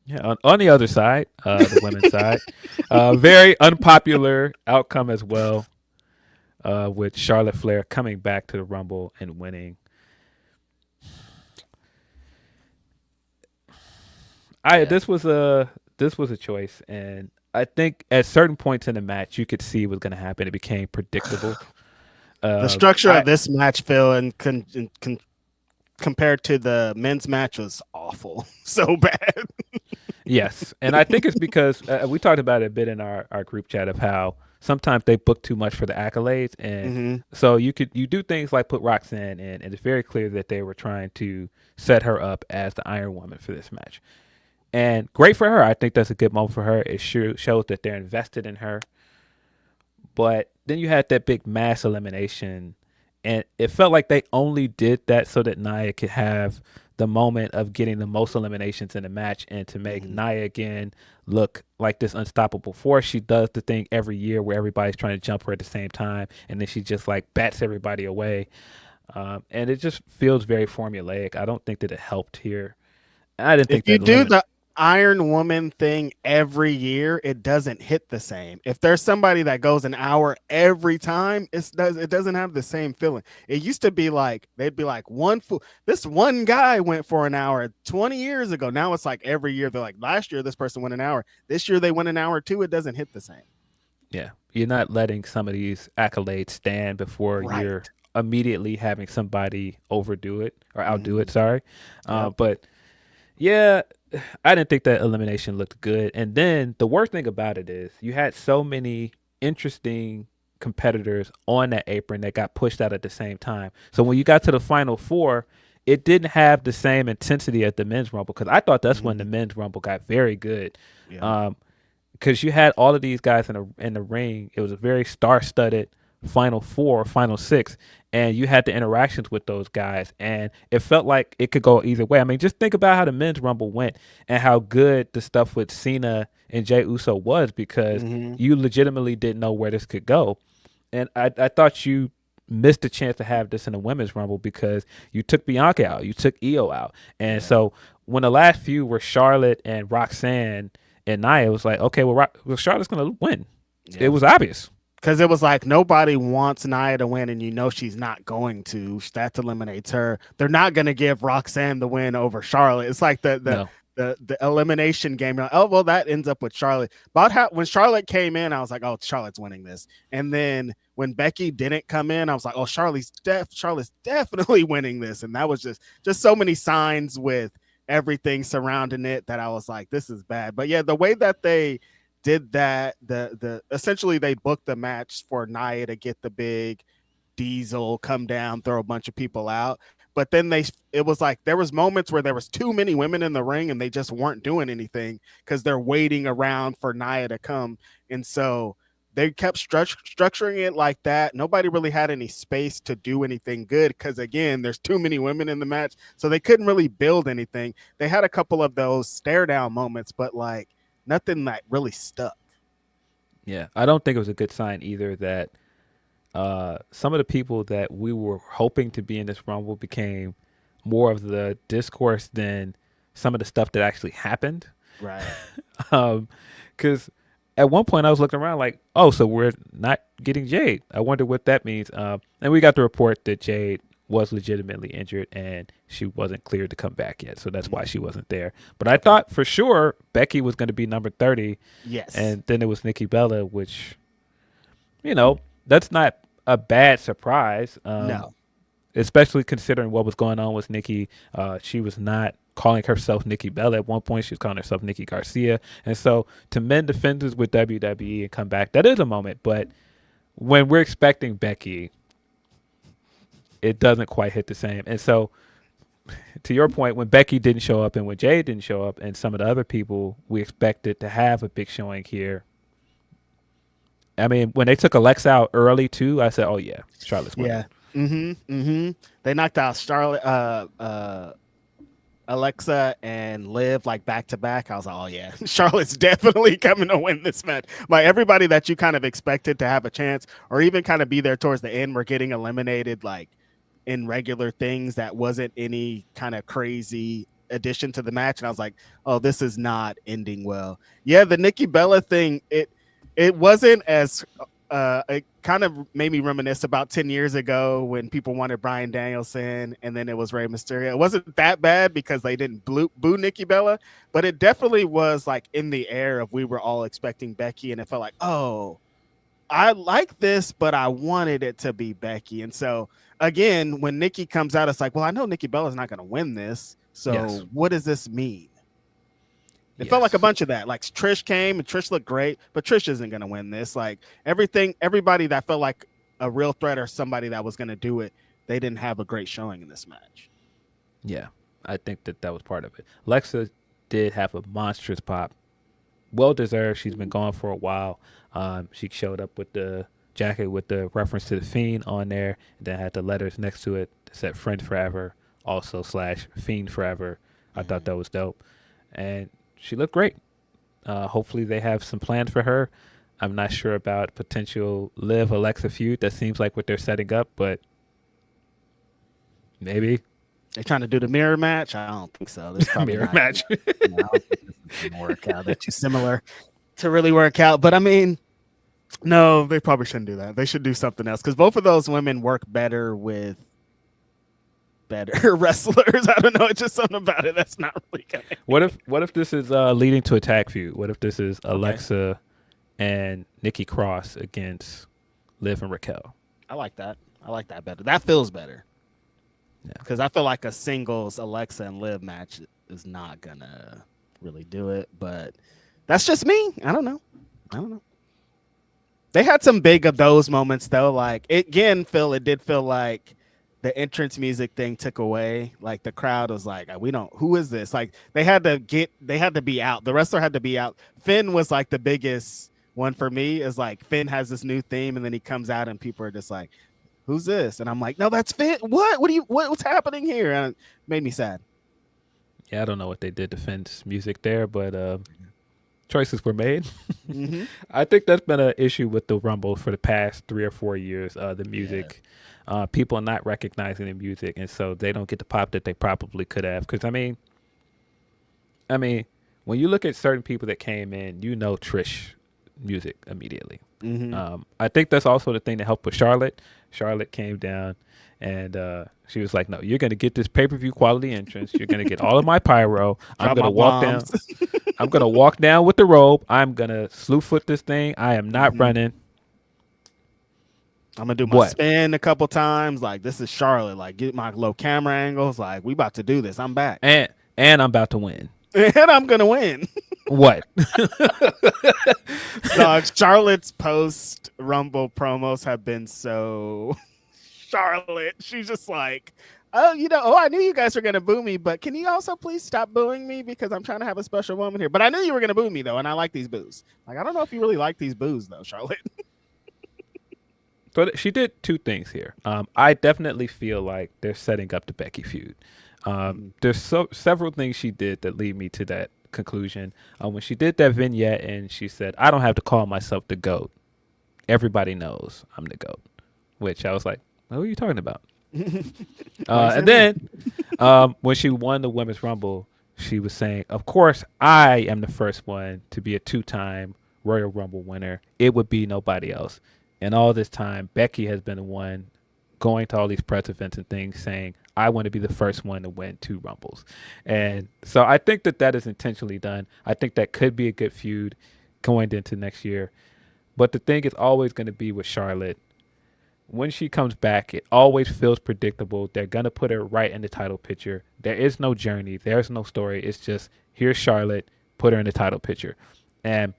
Yeah, on the other side, the women's side, very unpopular outcome as well, with Charlotte Flair coming back to the Rumble and winning. I Yeah. this was a choice, and I think at certain points in the match you could see what's going to happen. It became predictable. The structure I of this match, Phil, and compared to the men's match was awful. So bad. Yes, and I think it's because we talked about it a bit in our group chat of how sometimes they book too much for the accolades, and Hmm. so you do things like put Roxanne in, and it's very clear that they were trying to set her up as the Iron Woman for this match. And great for her. I think that's a good moment for her. It shows that they're invested in her. But then you had that big mass elimination, and it felt like they only did that so that Nia could have the moment of getting the most eliminations in the match and to make Hmm. Nia again look like this unstoppable force. She does the thing every year where everybody's trying to jump her at the same time, and then she just like bats everybody away. And it just feels very formulaic. I don't think that it helped here. I didn't If think you that do limit. the Iron Woman thing every year, it doesn't hit the same. If there's somebody that goes an hour every time, it doesn't have the same feeling. It used to be like they'd be like this one guy went for an hour 20 years ago. Now it's like every year they're like last year this person went an hour. This year they went an hour too. It doesn't hit the same. Yeah, you're not letting some of these accolades stand before you're Right. immediately having somebody overdo it or outdo it. Hmm. Sorry, Yep. but yeah, I didn't think that elimination looked good. And then the worst thing about it is you had so many interesting competitors on that apron that got pushed out at the same time. So when you got to the final four, it didn't have the same intensity as the men's rumble because I thought that's when the Hmm. men's rumble got very good. Yeah. Um, because you had all of these guys in the ring. It was a very star-studded final four, final six, and you had the interactions with those guys, and it felt like it could go either way. I mean, just think about how the men's rumble went and how good the stuff with Cena and Jey Uso was because Hmm. you legitimately didn't know where this could go, and I thought you missed a chance to have this in the women's rumble because you took Bianca out, you took Io out, and Yeah. so when the last few were Charlotte and Roxanne and Nia, was like, okay, well, Charlotte's gonna win. It Yeah. was obvious. Because it was like nobody wants Nia to win, and you know she's not going to. That eliminates her. They're not going to give Roxanne the win over Charlotte. It's like No, the elimination game. You're like, oh well, that ends up with Charlotte. About how when Charlotte came in, I was like, oh, Charlotte's winning this. And then when Becky didn't come in, I was like, oh, Charlotte's definitely winning this. And that was just so many signs with everything surrounding it that I was like, this is bad. But yeah, the way that they did that, the essentially they booked the match for Nia to get the big Diesel come down, throw a bunch of people out. But then it was like there was moments where there was too many women in the ring and they just weren't doing anything because they're waiting around for Nia to come. And so they kept structuring it like that. Nobody really had any space to do anything good because again, there's too many women in the match, so they couldn't really build anything. They had a couple of those stare down moments, but like nothing that really stuck. yeah, I don't think it was a good sign either that some of the people that we were hoping to be in this rumble became more of the discourse than some of the stuff that actually happened. Right. Because at one point I was looking around like, oh, so we're not getting Jade. I wonder what that means. And we got the report that Jade was legitimately injured and she wasn't cleared to come back yet, so that's why Mm. she wasn't there. But I Okay. thought for sure Becky was going to be number 30, Yes. and then it was Nikki Bella, which that's not a bad surprise. No. Especially considering what was going on with Nikki. She was not calling herself Nikki Bella at one point. She was calling herself Nikki Garcia. And so to mend the fences with WWE and come back, that is a moment. But when we're expecting Becky, it doesn't quite hit the same. And so to your point, when Becky didn't show up and when Jay didn't show up and some of the other people we expected to have a big showing here. I mean, when they took Alexa out early too, I said, "Oh yeah, Charlotte's winning." Yeah. Mm-hmm. Mm-hmm. They knocked out Charlotte, Alexa, and Liv like back to back. I was like, oh yeah, Charlotte's definitely coming to win this match. Like everybody that you kind of expected to have a chance, or even kind of be there towards the end, were getting eliminated like in regular things that wasn't any kind of crazy addition to the match, and I was like, oh, this is not ending well. Yeah, the Nikki Bella thing, it wasn't as it kind of made me reminisce about 10 years ago when people wanted Bryan Danielson and then it was Rey Mysterio. It wasn't that bad because they didn't boo Nikki Bella, but it definitely was like in the air of we were all expecting Becky, and it felt like, oh, I like this, but I wanted it to be Becky. And so again, when Nikki comes out, it's like, well, I know Nikki Bella's not going to win this. So Yes. what does this mean? It Yes. felt like a bunch of that. Like Trish came and Trish looked great, but Trish isn't going to win this. Like everybody that felt like a real threat or somebody that was going to do it, they didn't have a great showing in this match. Yeah, I think that was part of it. Alexa did have a monstrous pop. Well deserved. She's been gone for a while. She showed up with the jacket with the reference to the Fiend on there, and then had the letters next to it that said "Friend Forever," also / Fiend Forever. I thought that was dope, and she looked great. Hopefully, they have some plans for her. I'm not sure about potential Liv Alexa feud. That seems like what they're setting up, but maybe They're trying to do the mirror match. I don't think so. There's probably mirror not, match. I don't think this is gonna work out. They're too similar to really work out. But I mean, no, they probably shouldn't do that. They should do something else because both of those women work better with better wrestlers. I don't know. It's just something about it that's not really gonna. What if this is leading to a tag feud? What if this is Alexa and Nikki Cross against Liv and Raquel? I like that. I like that better. That feels better. Yeah. Because I feel like a singles Alexa and Liv match is not gonna really do it. But that's just me. I don't know. They had some big of those moments though. Like it did feel like the entrance music thing took away. Like the crowd was like, we don't, who is this? Like they had to be out. The wrestler had to be out. Finn was like the biggest one for me, is like Finn has this new theme and then he comes out and people are just like, who's this? And I'm like, no, that's Finn. What's happening here? And it made me sad. Yeah, I don't know what they did to Finn's music there, but choices were made. Mm-hmm. I think that's been an issue with the Rumble for the past 3 or 4 years. The music, people not recognizing the music, and so they don't get the pop that they probably could have. Because I mean, when you look at certain people that came in, you know Trish music immediately. Mm-hmm. I think that's also the thing that helped with Charlotte. Charlotte came down and she was like, no, you're going to get this pay-per-view quality entrance. You're going to get all of my pyro. I'm going to walk down. I'm going to walk down with the robe. I'm going to slew foot this thing. I am not running. I'm going to do my spin a couple times. Like, this is Charlotte. Like, get my low camera angles. Like, we about to do this. I'm back. And I'm about to win. And I'm going to win. What? Charlotte's post Rumble promos have been so Charlotte. She's just like, I knew you guys were going to boo me, but can you also please stop booing me because I'm trying to have a special moment here. But I knew you were going to boo me, though, and I like these boos. Like, I don't know if you really like these boos, though, Charlotte. So she did 2 things here. I definitely feel like they're setting up the Becky feud. There's several things she did that lead me to that conclusion. When she did that vignette and she said, I don't have to call myself the GOAT. Everybody knows I'm the GOAT. Which I was like, what are you talking about? And then when she won the Women's Rumble, she was saying, of course, I am the first one to be a 2-time Royal Rumble winner. It would be nobody else. And all this time, Becky has been the one going to all these press events and things saying, I want to be the first one to win 2 Rumbles. And so I think that is intentionally done. I think that could be a good feud going into next year. But the thing is always going to be with Charlotte. When she comes back, it always feels predictable. They're going to put her right in the title picture. There is no journey. There's no story. It's just, here's Charlotte, put her in the title picture. And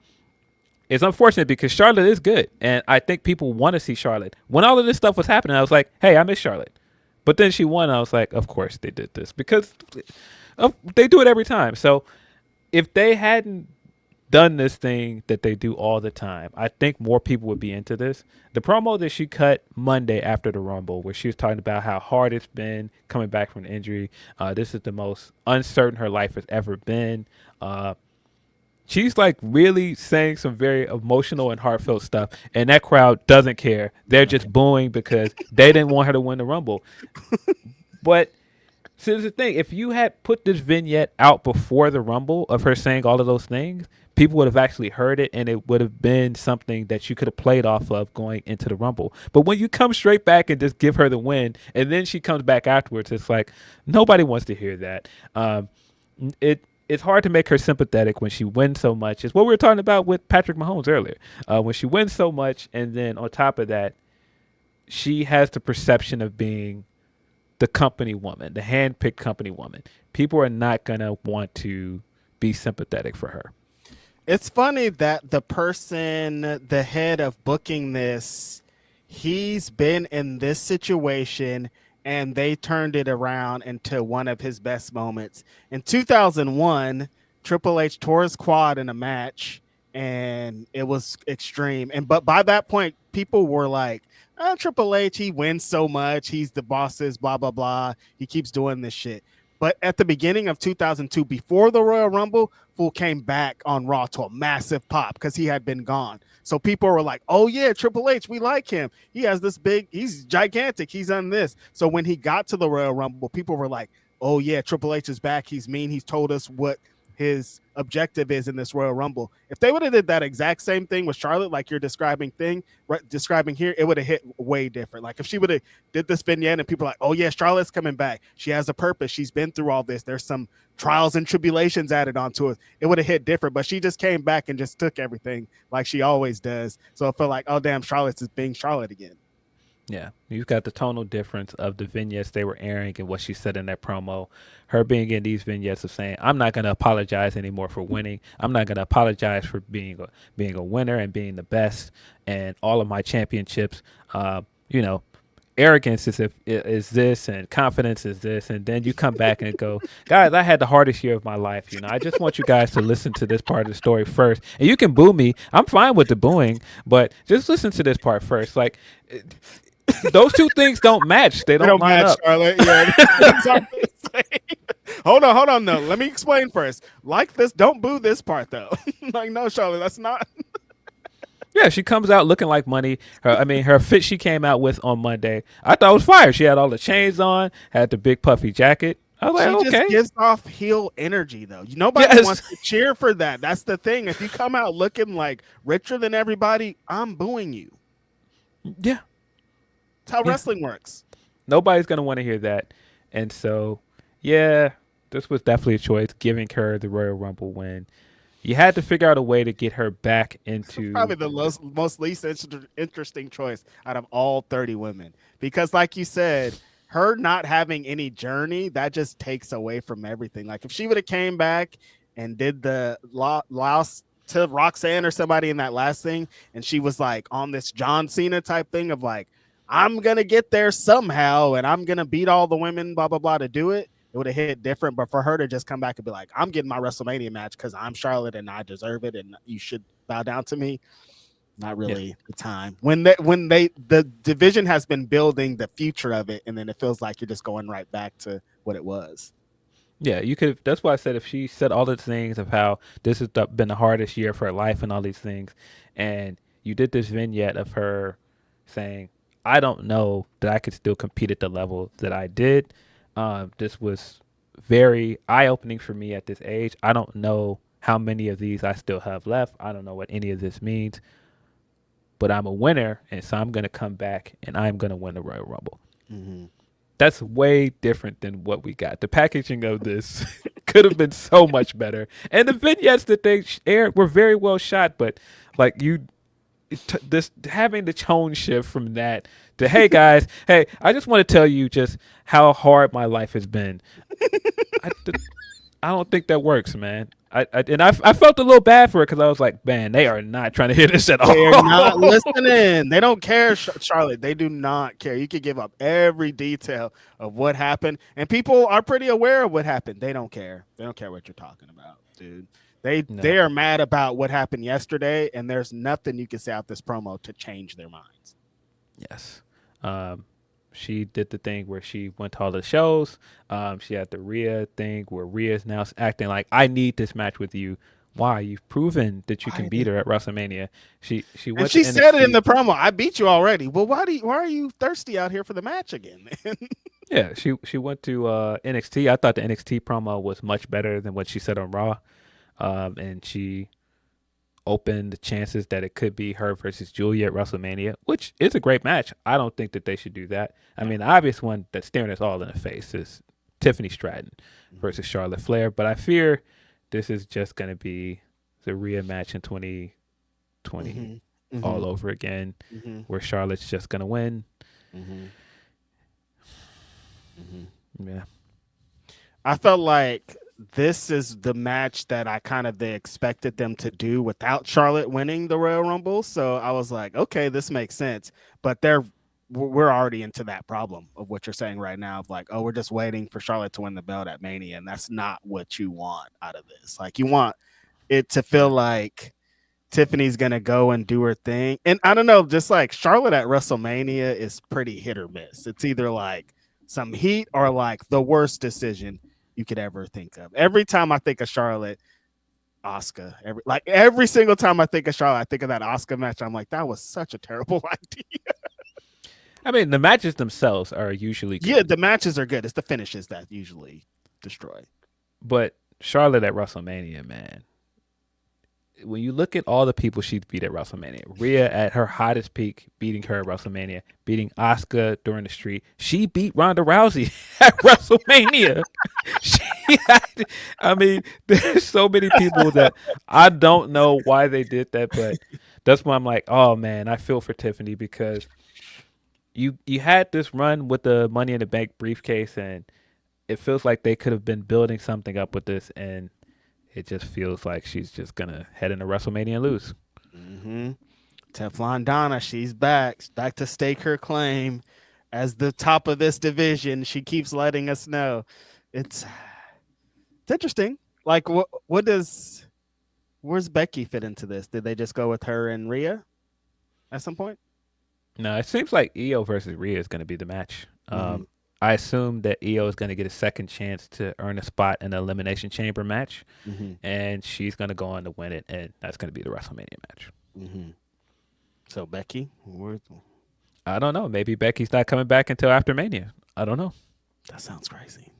it's unfortunate because Charlotte is good. And I think people want to see Charlotte. When all of this stuff was happening, I was like, hey, I miss Charlotte. But then she won. I was like, of course they did this because they do it every time. So if they hadn't done this thing that they do all the time, I think more people would be into this. The promo that she cut Monday after the Rumble, where she was talking about how hard it's been coming back from an injury. This is the most uncertain her life has ever been. She's like really saying some very emotional and heartfelt stuff, and that crowd doesn't care. They're just booing because they didn't want her to win the Rumble. But So here's the thing: if you had put this vignette out before the Rumble of her saying all of those things, people would have actually heard it, and it would have been something that you could have played off of going into the Rumble. But when you come straight back and just give her the win, and then she comes back afterwards, it's like nobody wants to hear that. It's hard to make her sympathetic when she wins so much. It's what we were talking about with Patrick Mahomes earlier. When she wins so much, and then on top of that, she has the perception of being the company woman, the hand-picked company woman. People are not gonna want to be sympathetic for her. It's funny that the person, the head of booking this, he's been in this situation and they turned it around into one of his best moments. In 2001, Triple H tore his quad in a match and it was extreme. And but by that point, people were like, Triple H, he wins so much. He's the bosses, blah, blah, blah. He keeps doing this shit. But at the beginning of 2002, before the Royal Rumble, Fool came back on Raw to a massive pop because he had been gone. So people were like, oh, yeah, Triple H, we like him. He has this big, he's gigantic. He's done this. So when he got to the Royal Rumble, people were like, oh, yeah, Triple H is back. He's mean. He's told us what his objective is in this Royal Rumble. If they would have did that exact same thing with Charlotte, like you're describing here, it would have hit way different. Like if she would have did this vignette and people are like, oh yeah, Charlotte's coming back. She has a purpose. She's been through all this. There's some trials and tribulations added onto it. It would have hit different, but she just came back and just took everything like she always does. So I felt like, oh damn, Charlotte's is being Charlotte again. Yeah, you've got the tonal difference of the vignettes they were airing and what she said in that promo. Her being in these vignettes of saying, "I'm not going to apologize anymore for winning. I'm not going to apologize for being a winner and being the best and all of my championships." You know, arrogance is this and confidence is this, and then you come back and go, guys, I had the hardest year of my life. I just want you guys to listen to this part of the story first, and you can boo me. I'm fine with the booing, but just listen to this part first. Like. Those two things don't match. They don't line match, up. Charlotte. Yeah. Hold on. No, let me explain first. Like this, don't boo this part though. Like, no, Charlotte, that's not. Yeah, she comes out looking like money. Her fit she came out with on Monday, I thought it was fire. She had all the chains on, had the big puffy jacket. I was like, she just gives off heel energy though. Nobody wants to cheer for that. That's the thing. If you come out looking like richer than everybody, I'm booing you. Yeah. That's how wrestling works. Nobody's going to want to hear that. And so, yeah, this was definitely a choice, giving her the Royal Rumble win. You had to figure out a way to get her back into... Probably the most least interesting choice out of all 30 women. Because like you said, her not having any journey, that just takes away from everything. Like if she would have came back and did the loss to Roxanne or somebody in that last thing, and she was like on this John Cena type thing of like, I'm going to get there somehow and I'm going to beat all the women, blah, blah, blah, to do it. It would have hit different. But for her to just come back and be like, I'm getting my WrestleMania match because I'm Charlotte and I deserve it and you should bow down to me. Not really the time. When the division has been building the future of it, and then it feels like you're just going right back to what it was. Yeah, you could. That's why I said if she said all the things of how this has been the hardest year of her life and all these things, and you did this vignette of her saying, I don't know that I could still compete at the level that I did. This was very eye-opening for me at this age. I don't know how many of these I still have left. I don't know what any of this means. But I'm a winner, and so I'm going to come back, and I'm going to win the Royal Rumble. Mm-hmm. That's way different than what we got. The packaging of this could have been so much better. And the vignettes that they aired were very well shot, but like this having the tone shift from that to, hey guys, hey, I just want to tell you just how hard my life has been. I don't think that works, man. I felt a little bad for it because I was like, man, they are not trying to hear this at all. They're not listening. They don't care, Charlotte. They do not care. You could give up every detail of what happened, and people are pretty aware of what happened. They don't care. They don't care what you're talking about, dude. They are mad about what happened yesterday, and there's nothing you can say out this promo to change their minds. Yes. She did the thing where she went to all the shows. She had the Rhea thing where Rhea's now acting like, I need this match with you. Why? You've proven that you can beat her at WrestleMania. She went and she said it in the promo. I beat you already. Well, why are you thirsty out here for the match again, man? Yeah, she went to NXT. I thought the NXT promo was much better than what she said on Raw. And she opened the chances that it could be her versus Julia at WrestleMania, which is a great match. I don't think that they should do that. I mean, the obvious one that's staring us all in the face is Tiffany Stratton versus Charlotte Flair. But I fear this is just going to be the rematch in 2020 all over again, where Charlotte's just going to win. Yeah. I felt like this is the match that I kind of they expected them to do without Charlotte winning the Royal Rumble. So I was like, okay, this makes sense. But we're already into that problem of what you're saying right now of like, oh, we're just waiting for Charlotte to win the belt at Mania, and that's not what you want out of this. Like you want it to feel like Tiffany's gonna go and do her thing. And I don't know, just like Charlotte at WrestleMania is pretty hit or miss. It's either like some heat or like the worst decision you could ever think of. Every time I think of Charlotte, Asuka, every single time I think of Charlotte, I think of that Asuka match. I'm like, that was such a terrible idea. I mean, the matches themselves are usually good. Yeah, the matches are good. It's the finishes that usually destroy. But Charlotte at WrestleMania, man, when you look at all the people she's beat at WrestleMania, Rhea at her hottest peak, beating her at WrestleMania, beating Asuka during the streak, she beat Ronda Rousey at WrestleMania. I mean, there's so many people that I don't know why they did that, but that's why I'm like, oh man, I feel for Tiffany because you had this run with the Money in the Bank briefcase, and it feels like they could have been building something up with this, and it just feels like she's just gonna head into WrestleMania and lose. Teflon Donna, she's back to stake her claim as the top of this division. She keeps letting us know. It's interesting. Like, where's Becky fit into this? Did they just go with her and Rhea at some point? No, it seems like Io versus Rhea is going to be the match. I assume that Io is going to get a second chance to earn a spot in the Elimination Chamber match, and she's going to go on to win it, and that's going to be the WrestleMania match. So Becky, I don't know. Maybe Becky's not coming back until after Mania. I don't know. That sounds crazy.